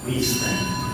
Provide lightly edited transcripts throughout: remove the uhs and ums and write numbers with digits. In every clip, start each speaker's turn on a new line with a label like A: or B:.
A: We stand.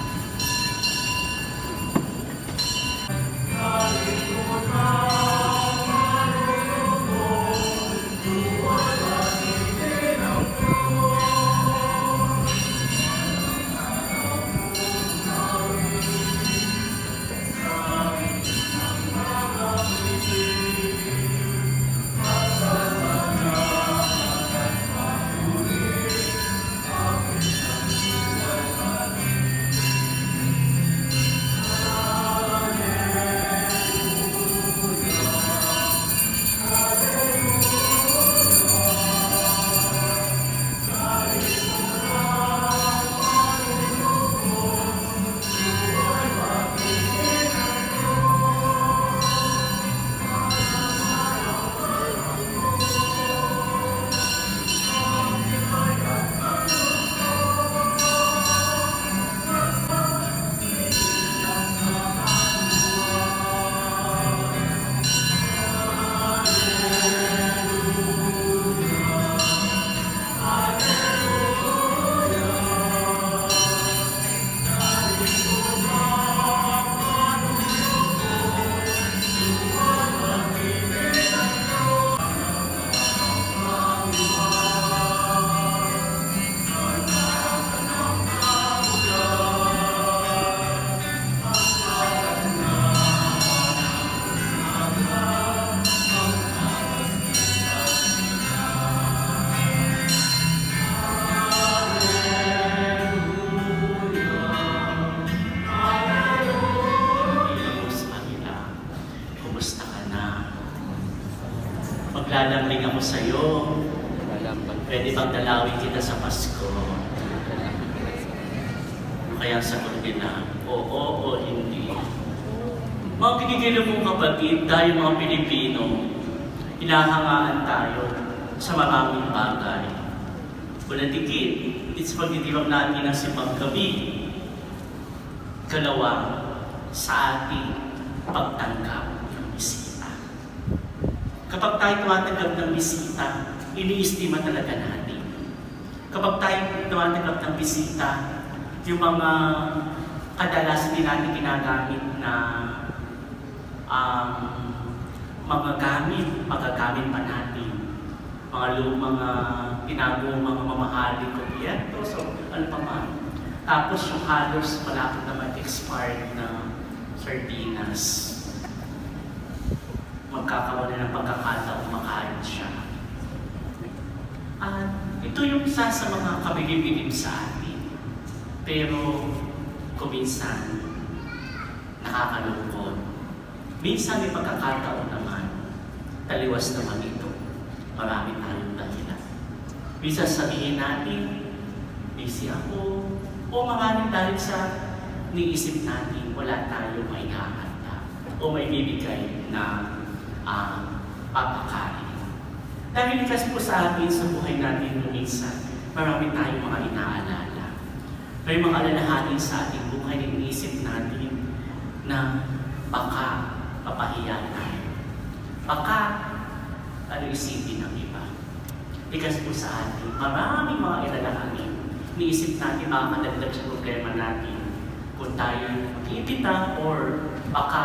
A: Maglalambing ako sa'yo. Pwede bang dalawin kita sa Pasko? Kaya sagot nila, oo o hindi. Mga kinikilo kong kapatid, tayo mga Pilipino, hinahangaan tayo sa maraming bagay. Walang dikit, it's pagtitibag natin ang sipaggabi. Kalawa, sa ating pagtanggap ng bisita. Kapag tayo tumatanggap ng bisita, iniistima talaga natin. Kapag tayo tumatanggap ng bisita, yung mga kadalasan din natin ginagamit na mga gamit, magagamit pa natin. Mga tinago, mga mamahaling kubyerto, so ano pa man. Tapos yung halos malapit na mag-expired na sardinas, magkakaroon na ng pagkakataong makain siya. At ito yung isa sa mga kabilib-bilib sa atin. Pero kuminsan, nakakalungkot. Minsan may pagkakataon naman, taliwas naman ito. Marami tayong dahilan. Minsan sabihin natin, busy ako, o maraming dahil sa niisip natin, wala tayong may hahanda o may bibigay na papakain. Dahil kasi po sa atin, sa buhay natin minsan, marami tayong mga inaalala. May mga alalahanin sa ating buhay na iniisip natin na baka papahiya tayo. Baka isipin ng iba. Because po sa atin, maraming mga alalahanin. Iniisip natin makakadagdag sa problema natin kung tayo makikita or baka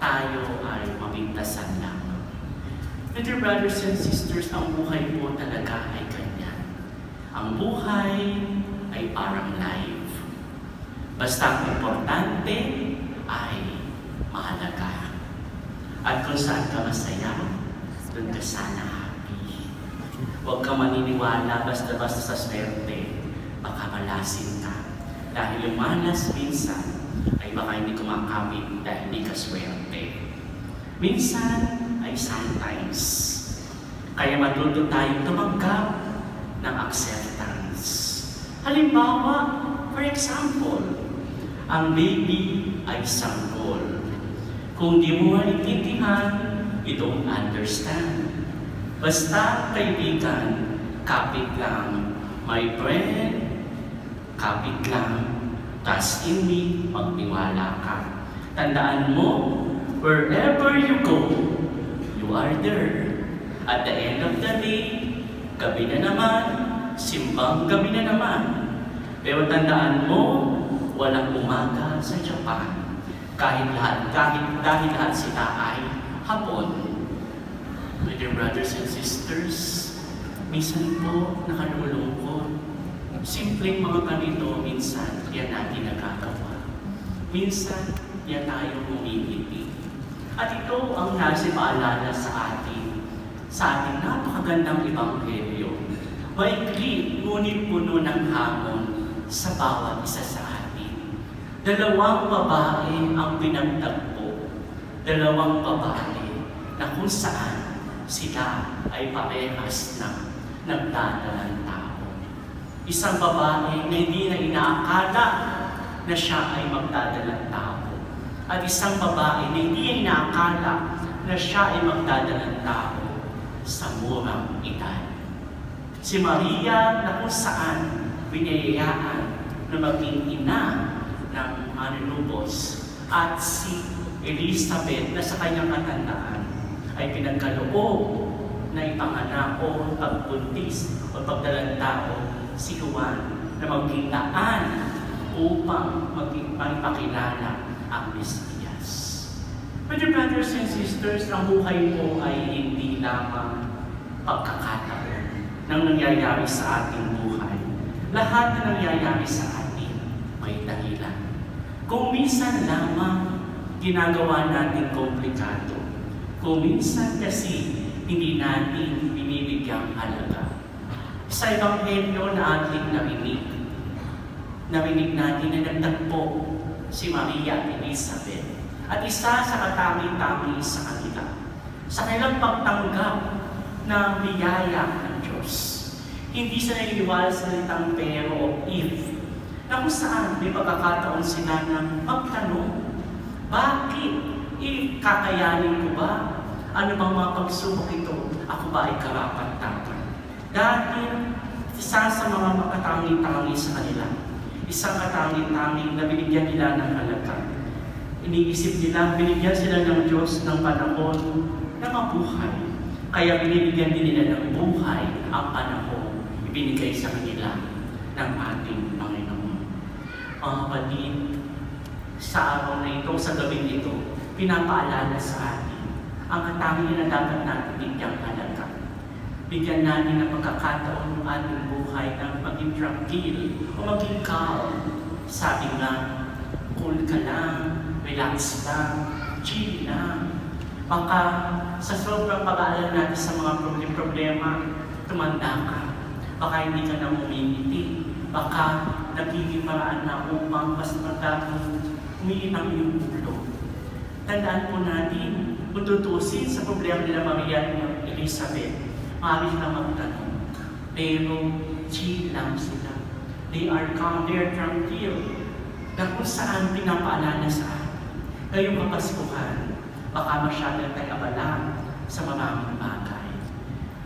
A: tayo ay mabintasan lang. Dear brothers and sisters, ang buhay po talaga ay ganyan. Ang buhay ay parang life. Basta ang importante ay mahalaga. At kung saan ka masaya, doon ka sana happy. Huwag ka maniniwala basta-basta sa swerte, baka malasin ka. Dahil yung malas minsan ay baka hindi kumakamit dahil hindi ka swerte. Minsan ay sometimes. Kaya matuto tayong tumanggap ng acceptance. Halimbawa, for example, ang baby ay sanggol. Kung di mo maintindihan, you don't understand. Basta kaibigan, kapit lang. My friend, kapit lang. Trust in me, magtiwala ka. Tandaan mo, wherever you go, you are there. At the end of the day, gabi na naman, simbang gabi na naman. Pero tandaan mo, walang umaga sa Japan. Dahil lahat sila ay hapon. My dear brothers and sisters, minsan po nakalulungkot. Simpleng mga ganito, minsan yan natin nagagawa. Minsan yan tayo humihiti. At ito ang nasa paalala sa ating napakagandang ebanghelyo. Maikli, ngunit puno ng hamon sa bawat isa sa atin. Dalawang babae ang pinagtagpo. Dalawang babae na kung saan sila ay parehas na nagdadalang tao. Isang babae na hindi na inaakala na siya ay magdadalang tao. At isang babae na hindi inaakala na siya ay magdadalang tao sa murang edad. Si Maria na kung saan binayayaan na maging ina ng manunubos at si Elizabeth na sa kanyang katandaan ay pinagkaloob na ipanganak o pagbuntis o pagdalang tao si Juan na maging daan upang magpakilala ang Mesiyas. My dear brothers and sisters, ang buhay mo ay hindi lamang pagkakataon ng nangyayari sa ating buhay. Lahat na nangyayari sa atin may dahilan. Kung minsan lamang ginagawa natin komplikado, kung minsan kasi hindi natin binibigyang halaga. Sa ebanghelyo na ating narinig natin na nagtagpo si Maria at Elizabeth at isa sa katangi-tangi sa kanila. Sa kanilang pagtanggap ng biyaya ng Diyos. Hindi sa naniwala sa salitang pero o if, na kung saan may pagkakataon sila ng magtanong, bakit? Kakayanin ko ba? Ano bang mga pagsubok ito? Ako ba ay karapat-dapat? Dahil isa sa mga makatangi-tangi sa kanila, isang katangi-tangi na binigyan nila ng halaga. Iniisip nila, binigyan sila ng Diyos ng panahon na mabuhay. Kaya binibigyan din nila ng buhay ang panahon ibinigay sa kanila ng ating Panginoon. Mga kapatid, sa araw na ito, sa gabing ito, pinapaalala sa atin ang katangian na dapat natin bigyang halaga. Bigyan natin ng pagkakataon ng ating buhay na maging tranquil o maging calm. Sabi nga, cool ka lang, relax lang, chill lang. Baka sa sobrang pag-aalala natin sa mga problema, tumanda ka. Baka hindi ka na umingiti. Baka nagiging paraan na upang mas magkakang umiit ang iyong ulo. Tandaan po natin, kung tutusin sa problema nila Maria at Elizabeth, maaari na magtanong. Pero chill lang sila. They are calm, they are tranquil. Na kung saan pinapaalala sa atin. Ngayong kapaskuhan, baka masyadong tayo abala sa maraming bagay.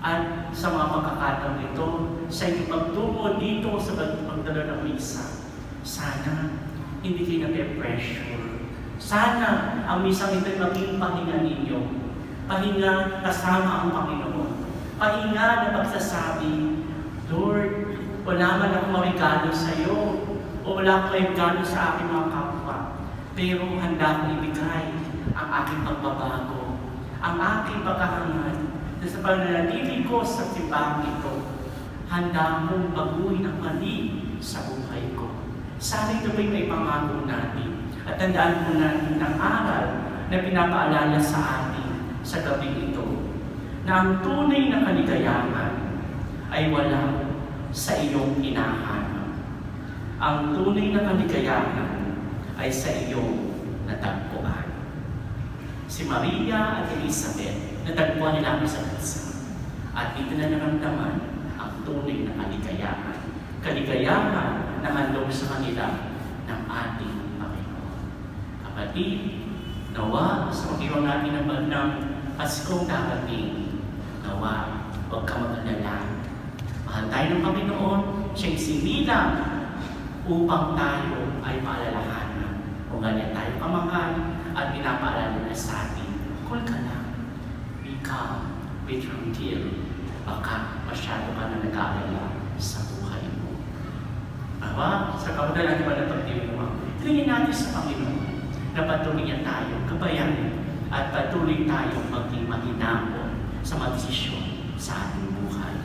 A: At sa mga pagkakataon ito, sa inyong pagtungo dito sa pagdalo ng misa, sana hindi kayo na-pressure. Sana ang misang ito'y maging pahinga ninyo. Pahinga kasama ang Panginoon. Pahinga na pagsasabi, Lord, wala man akong marigalo sa iyo o wala akong marigalo sa aking mga kapwa. Pero handa akong ibigay ang aking pagbabago, ang aking pagkahangad na sa pananatili ko sa simbahang ito. Handa akong baguhin ang mali sa buhay ko. Sana ito ba'y may pangako natin. At tandaan po natin ang aral na pinapaalala sa atin sa gabi ito na ang tunay na kaligayahan ay wala sa iyong hinahanap. Ang tunay na kaligayahan ay sa iyong natagpuan. Si Maria at Elizabeth, natagpuan nila ang isa't isa. At dito na naramdaman ang tunay na kaligayahan. Kaligayahan na handog sa kanila ng ating Panginoon. Kapatid, nawa sa pag-iwan natin ng bandang Paskong darating, nawa, huwag ka mag-alala. Mahal tayo ng Panginoon, siya'y sinilang upang tayo ay paalalahanan. Kung ganyan tayo kamahal at pinapaalala na sa atin, cool ka lang, be calm, be tranquil, baka masyado ka na nag-aalala sa buhay mo. Sa kapagal natin pa na pagdiwang, tingin natin sa Panginoon na patuloy niya tayo, kabayan, at patuloy tayong maging mahinahon sa mga desisyon sa ating buhay.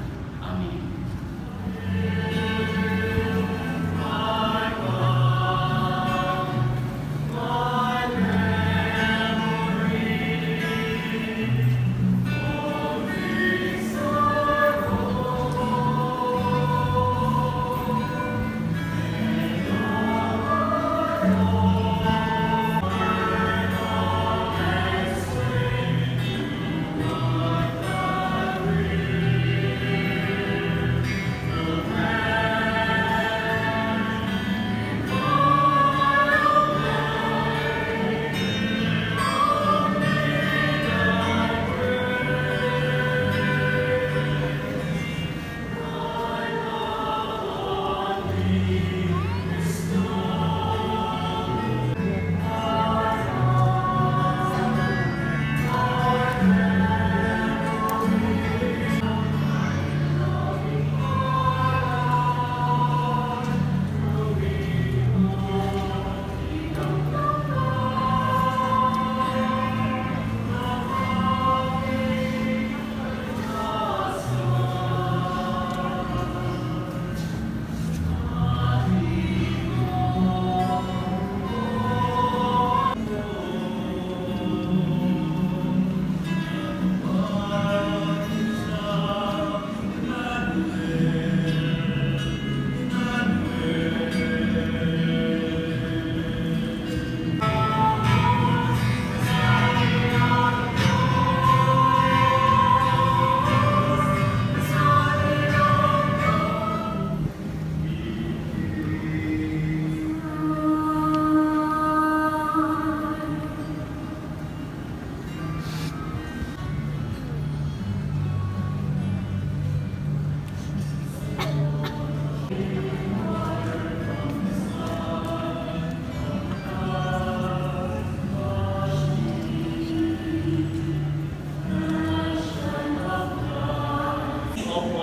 A: Amen.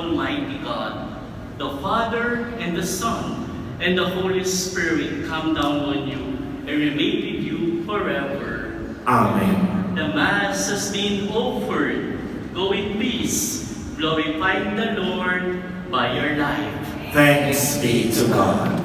A: Almighty God, the Father and the Son and the Holy Spirit come down on you and remain with you forever.
B: Amen.
A: The Mass has been offered. Go in peace, glorifying the Lord by your life.
B: Thanks be to God.